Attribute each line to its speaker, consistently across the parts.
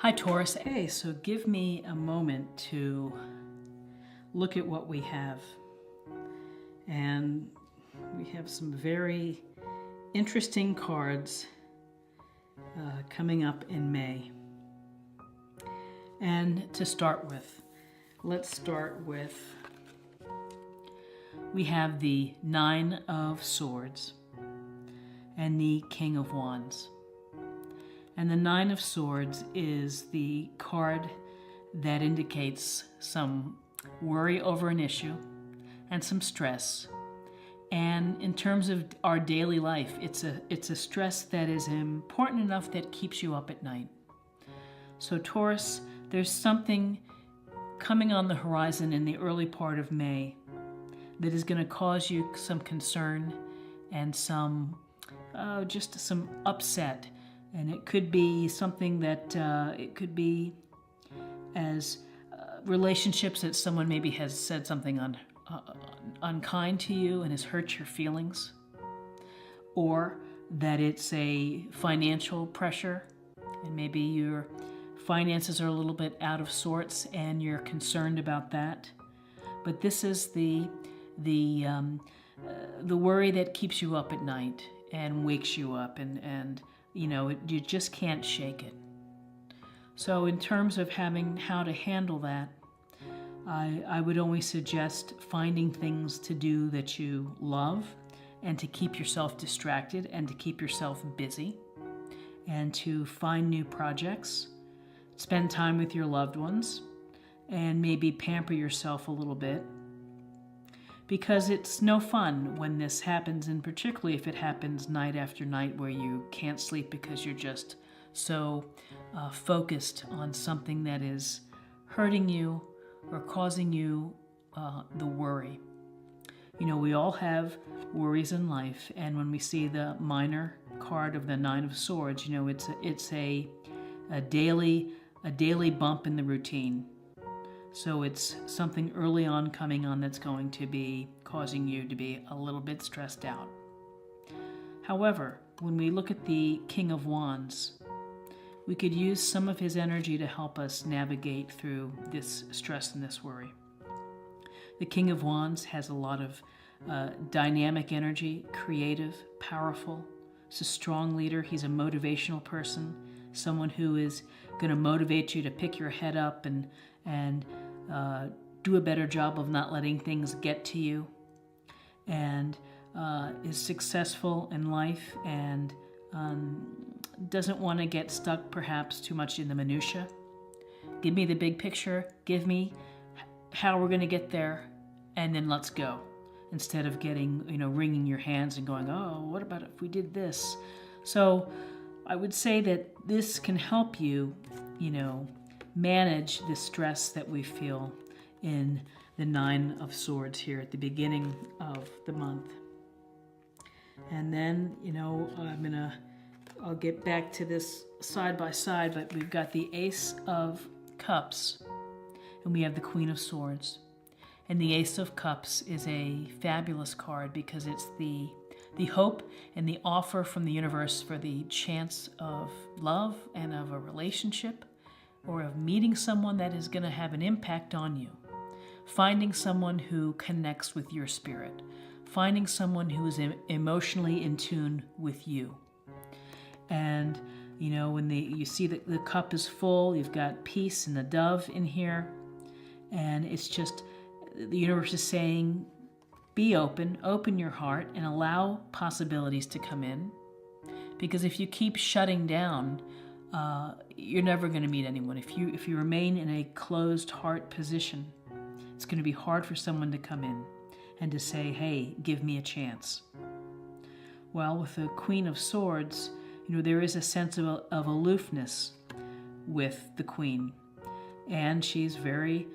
Speaker 1: Hi Taurus. Hey, so give me a moment to look at what we have. And we have some very interesting cards coming up in May. And to start with, let's start with, we have the Nine of Swords and the King of Wands. And the Nine of Swords is the card that indicates some worry over an issue and some stress. And in terms of our daily life, it's a stress that is important enough that keeps you up at night. So Taurus, there's something coming on the horizon in the early part of May that is going to cause you some concern and just some upset. And it could be something that, it could be as relationships that someone maybe has said something unkind to you and has hurt your feelings. Or that it's a financial pressure and maybe your finances are a little bit out of sorts and you're concerned about that. But this is the worry that keeps you up at night and wakes you up and you just can't shake it. So in terms of how to handle that, I would always suggest finding things to do that you love and to keep yourself distracted and to keep yourself busy and to find new projects, spend time with your loved ones, and maybe pamper yourself a little bit. Because it's no fun when this happens, and particularly if it happens night after night where you can't sleep because you're just so focused on something that is hurting you or causing you the worry. You know, we all have worries in life, and when we see the minor card of the Nine of Swords, you know, it's a daily bump in the routine. So it's something early on coming on that's going to be causing you to be a little bit stressed out. However, when we look at the King of Wands, we could use some of his energy to help us navigate through this stress and this worry. The King of Wands has a lot of dynamic energy, creative, powerful. He's a strong leader. He's a motivational person, someone who is going to motivate you to pick your head up and do a better job of not letting things get to you, and is successful in life and doesn't want to get stuck perhaps too much in the minutia. Give me the big picture, give me how we're going to get there, and then let's go. Instead of getting, wringing your hands and going, oh, what about if we did this? So I would say that this can help you, manage the stress that we feel in the Nine of Swords here at the beginning of the month. And then, I'll get back to this side by side, but we've got the Ace of Cups and we have the Queen of Swords. And the Ace of Cups is a fabulous card because it's the hope and the offer from the universe for the chance of love and of a relationship, or of meeting someone that is going to have an impact on you. Finding someone who connects with your spirit. Finding someone who is emotionally in tune with you. And, when you see that the cup is full, you've got peace and the dove in here. And it's just, the universe is saying, be open your heart, and allow possibilities to come in. Because if you keep shutting down, you're never going to meet anyone. If you remain in a closed heart position, it's going to be hard for someone to come in and to say, hey, give me a chance. Well, with the Queen of Swords, there is a sense of aloofness with the Queen. And she's very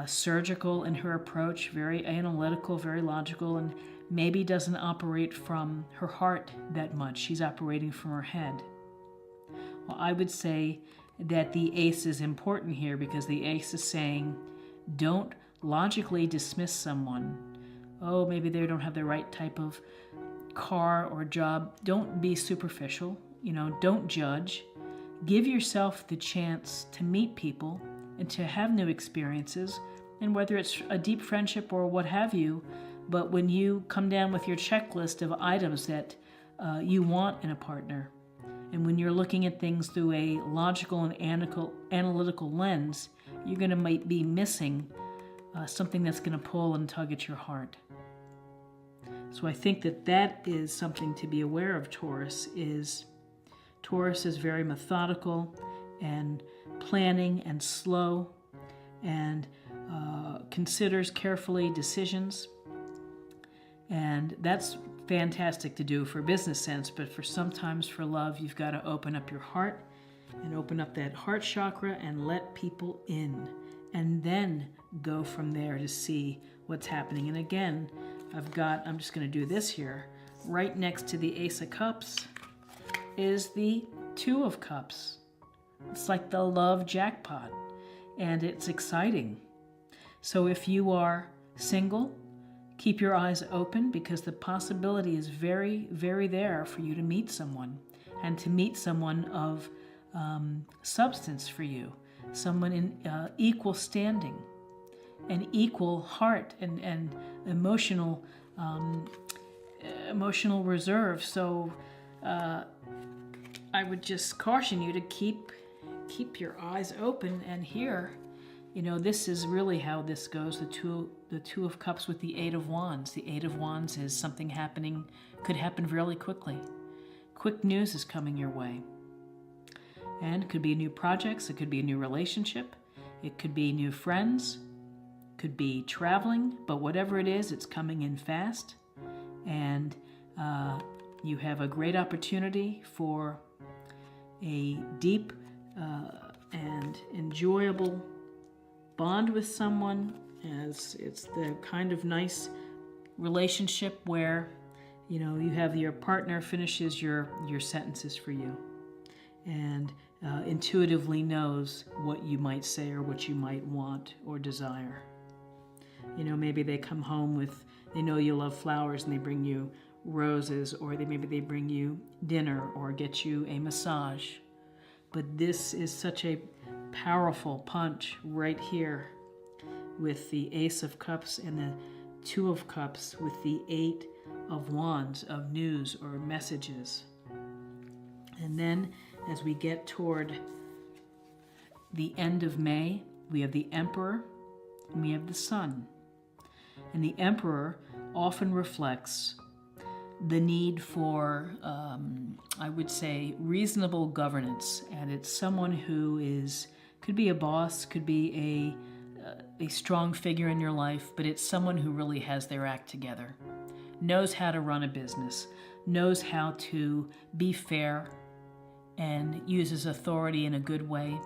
Speaker 1: surgical in her approach, very analytical, very logical, and maybe doesn't operate from her heart that much. She's operating from her head. Well, I would say that the Ace is important here because the Ace is saying, don't logically dismiss someone. Oh, maybe they don't have the right type of car or job. Don't be superficial. Don't judge. give yourself the chance to meet people and to have new experiences, and whether it's a deep friendship or what have you, but when you come down with your checklist of items that you want in a partner, and when you're looking at things through a logical and analytical lens, you're going to be missing something that's going to pull and tug at your heart. So I think that is something to be aware of. Taurus is very methodical and planning and slow, and considers carefully decisions. And that's fantastic to do for business sense, but sometimes for love, you've got to open up your heart and open up that heart chakra and let people in, and then go from there to see what's happening. And again, I'm just going to do this here. Right next to the Ace of Cups is the Two of Cups. It's like the love jackpot, and it's exciting. So if you are single, keep your eyes open, because the possibility is very, very there for you to meet someone, and to meet someone of substance for you, someone in equal standing, and equal heart and emotional reserve. So I would just caution you to keep your eyes open. And here, this is really how this goes. The Two of Cups with the Eight of Wands. The Eight of Wands is something could happen really quickly. Quick news is coming your way. And it could be new projects, it could be a new relationship, it could be new friends, could be traveling, but whatever it is, it's coming in fast. And you have a great opportunity for a deep and enjoyable bond with someone, as it's the kind of nice relationship where you have your partner finishes your sentences for you, and intuitively knows what you might say or what you might want or desire. Maybe they come home they know you love flowers and they bring you roses, or maybe they bring you dinner or get you a massage. But this is such a powerful punch right here with the Ace of Cups and the Two of Cups with the Eight of Wands of news or messages. And then as we get toward the end of May, we have the Emperor and we have the Sun. And the Emperor often reflects the need for, I would say, reasonable governance. And it's someone who could be a boss, could be a strong figure in your life, but it's someone who really has their act together, knows how to run a business, knows how to be fair, and uses authority in a good way,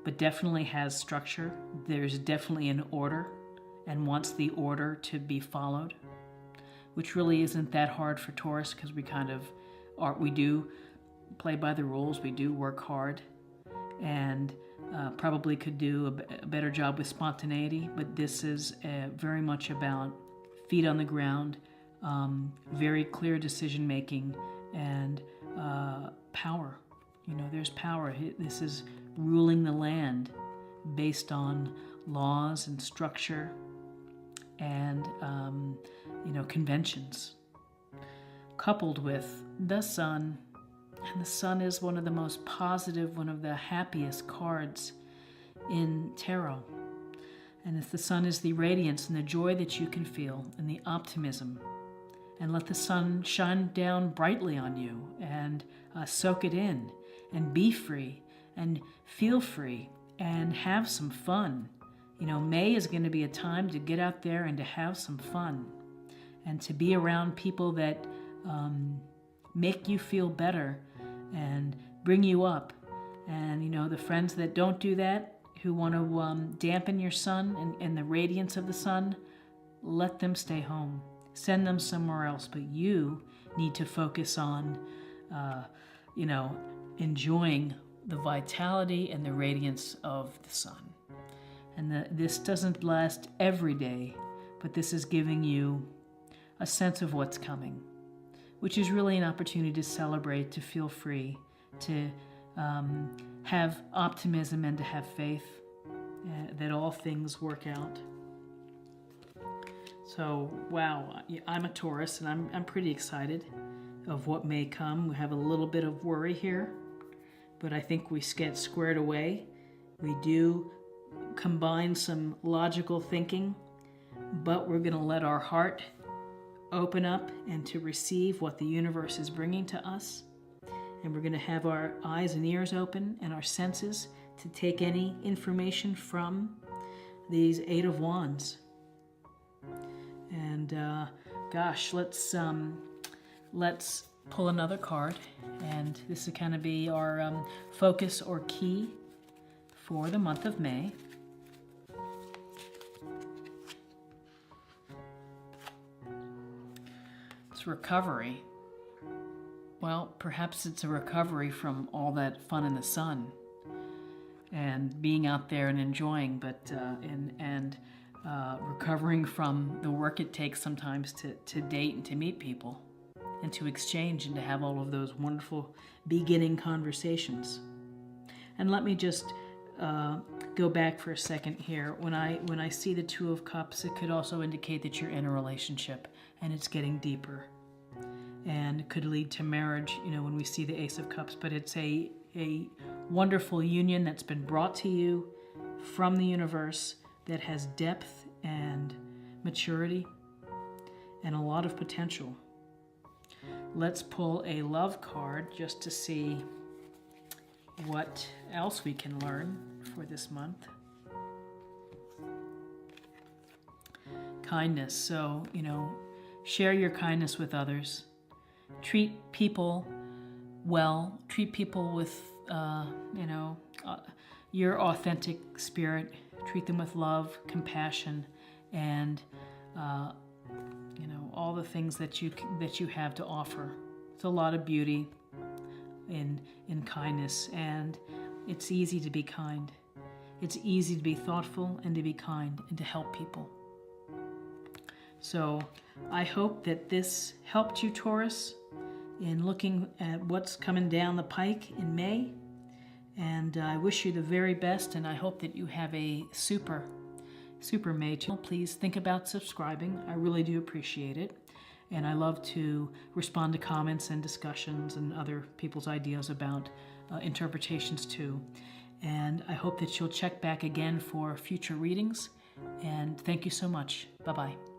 Speaker 1: but definitely has structure. There's definitely an order and wants the order to be followed, which really isn't that hard for Taurus, because we do play by the rules, we do work hard, and probably could do a better job with spontaneity. But this is very much about feet on the ground, very clear decision making, and power. There's power. This is ruling the land based on laws and structure and conventions, coupled with the Sun. And the Sun is one of the most positive, one of the happiest cards in tarot. And if the Sun is the radiance and the joy that you can feel and the optimism, and let the Sun shine down brightly on you and soak it in, and be free and feel free and have some fun. May is going to be a time to get out there and to have some fun and to be around people that make you feel better and bring you up. And the friends that don't do that, who want to dampen your sun and the radiance of the sun, let them stay home. Send them somewhere else. But you need to focus on, enjoying the vitality and the radiance of the sun. And this doesn't last every day, but this is giving you a sense of what's coming, which is really an opportunity to celebrate, to feel free, to have optimism and to have faith that all things work out. So, wow, I'm a Taurus, and I'm pretty excited of what may come. We have a little bit of worry here, but I think we get squared away. We do combine some logical thinking, but we're going to let our heart open up and to receive what the universe is bringing to us. And we're going to have our eyes and ears open and our senses to take any information from these Eight of Wands. And gosh, let's pull another card, and this will kind of be our focus or key for the month of May. It's recovery. Well, perhaps it's a recovery from all that fun in the sun and being out there and enjoying, but recovering from the work it takes sometimes to date and to meet people and to exchange and to have all of those wonderful beginning conversations. And let me just go back for a second here. When I see the Two of Cups, it could also indicate that you're in a relationship and it's getting deeper and could lead to marriage, when we see the Ace of Cups. But it's a wonderful union that's been brought to you from the universe that has depth and maturity and a lot of potential. Let's pull a love card just to see what else we can learn for this month. Kindness. So, share your kindness with others. Treat people well. Treat people with, your authentic spirit. Treat them with love, compassion, and all the things that you have to offer. It's a lot of beauty in kindness, and it's easy to be kind. It's easy to be thoughtful and to be kind and to help people. So I hope that this helped you, Taurus, in looking at what's coming down the pike in May. And I wish you the very best, and I hope that you have a super May. Please think about subscribing. I really do appreciate it. And I love to respond to comments and discussions and other people's ideas about interpretations too. And I hope that you'll check back again for future readings. And thank you so much. Bye-bye.